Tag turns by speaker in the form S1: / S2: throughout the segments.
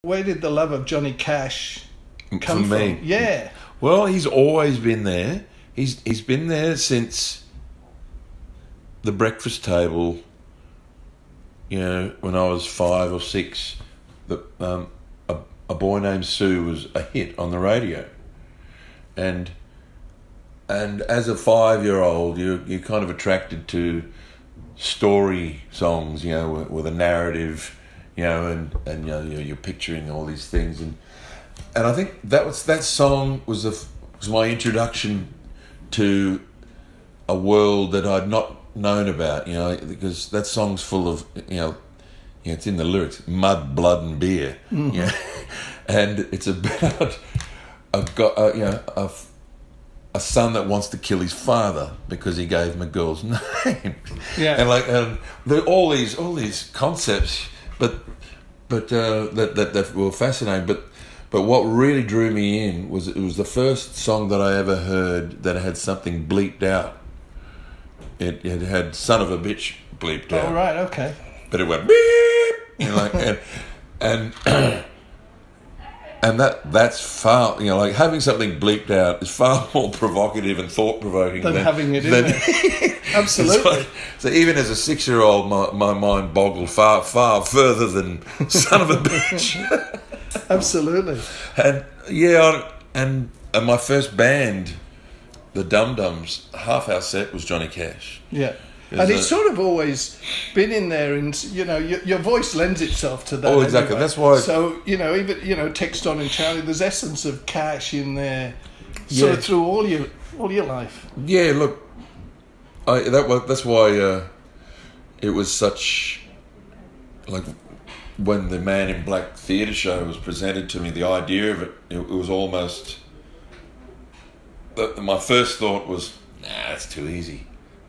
S1: where did the love of Johnny Cash come
S2: For me?
S1: from? Yeah.
S2: Well, he's always been there. He's been there since the breakfast table. You know, when I was 5 or 6, a Boy Named Sue was a hit on the radio, and as a 5-year-old, you're kind of attracted to story songs, you know, with a narrative, you know, and you know, you're picturing all these things, and I think that song was my introduction to a world that I'd not known about, you know, because that song's full of, you know, it's in the lyrics, mud, blood, and beer, you know, and it's about a son that wants to kill his father because he gave him a girl's name, and all these concepts, but that were fascinating, but what really drew me in was it was the first song that I ever heard that had something bleeped out. It had "son of a bitch" bleeped out.
S1: Oh, right, okay.
S2: But it went beep, you know, like, and that's far, you know, like having something bleeped out is far more provocative and thought provoking
S1: than having it in there. Absolutely.
S2: So even as a 6-year-old, my mind boggled far further than "son of a bitch."
S1: Absolutely.
S2: And yeah, and my first band, the Dum Dums, half our set was Johnny Cash.
S1: Yeah. And it's sort of always been in there, and you know, your voice lends itself to that.
S2: Oh, exactly.
S1: Anyway.
S2: That's why.
S1: So you know, even Tex, Don, and Charlie, there's essence of Cash in there, sort of through all your life. Yeah,
S2: look, that's why it was such, like, when the Man in Black theatre show was presented to me, the idea of it was almost. My first thought was, nah, that's too easy.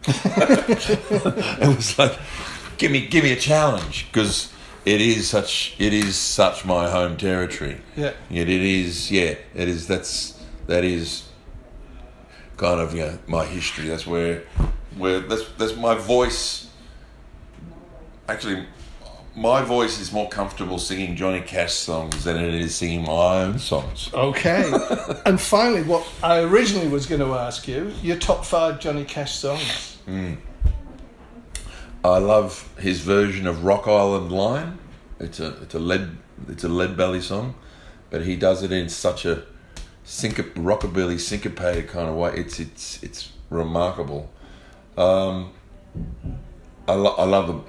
S2: It was like, give me a challenge, because it is such my home territory.
S1: Yeah.
S2: Yet it is. That is kind of, you know, my history. That's where that's my voice. Actually, my voice is more comfortable singing Johnny Cash songs than it is singing my own songs.
S1: Okay. And finally, what I originally was going to ask you, your top 5 Johnny Cash songs.
S2: I love his version of Rock Island Line. It's a lead belly song, but he does it in such a rockabilly syncopated kind of way. It's remarkable. I love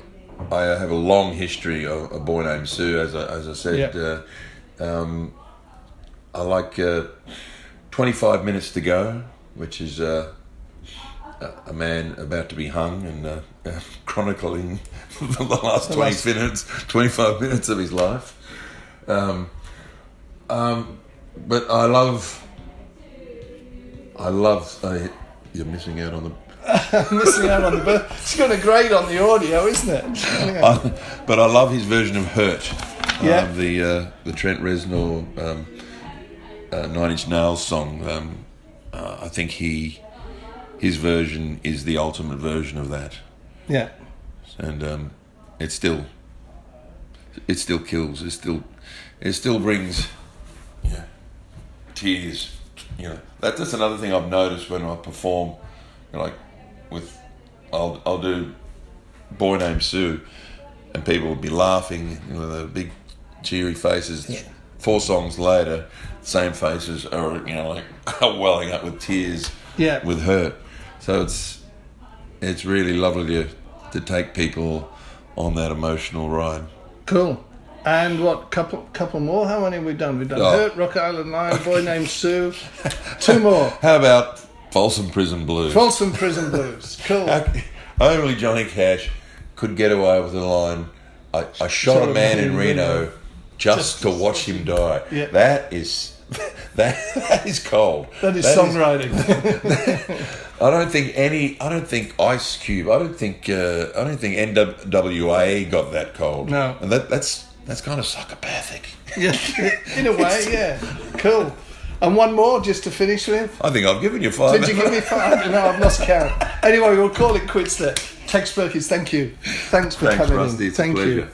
S2: I have a long history of A Boy Named Sue, as I said.
S1: Yeah.
S2: I like 25 Minutes to Go, which is a man about to be hung and chronicling the last 25 minutes of his life. But I love. You're missing out on the.
S1: Missing out on the birth. It's going to grade on the audio, isn't it?
S2: But I love his version of "Hurt."
S1: Yeah.
S2: The Trent Reznor 9 Inch Nails song. I think his version is the ultimate version of that.
S1: Yeah.
S2: And it still kills. It still brings tears. You know, that's another thing I've noticed when I perform. You know, like I'll do Boy Named Sue, and people will be laughing, you know, the big cheery faces.
S1: Yeah.
S2: 4 songs later, same faces are, you know, like welling up with tears.
S1: Yeah.
S2: With Hurt. So it's really lovely to take people on that emotional ride.
S1: Cool. And what, couple more? How many have we done? We've done Hurt, Rock Island Line, Boy Named Sue. 2 more.
S2: How about Folsom Prison Blues?
S1: Folsom Prison Blues. Cool.
S2: Only Johnny Cash could get away with the line, I shot a man in Reno just to watch him die.
S1: Yeah.
S2: That is cold.
S1: That is songwriting.
S2: I don't think Ice Cube, I don't think NWA got that cold.
S1: No.
S2: And that's kind of psychopathic.
S1: Yeah, in a way, yeah. Cool. And one more just to finish with.
S2: I think I've given you 5.
S1: Did you give me 5? No, I've lost count. Anyway, we'll call it quits there. Tex Perkins, thanks you. Thanks for coming
S2: Rusty.
S1: in.
S2: It's
S1: Thank
S2: a pleasure.
S1: you.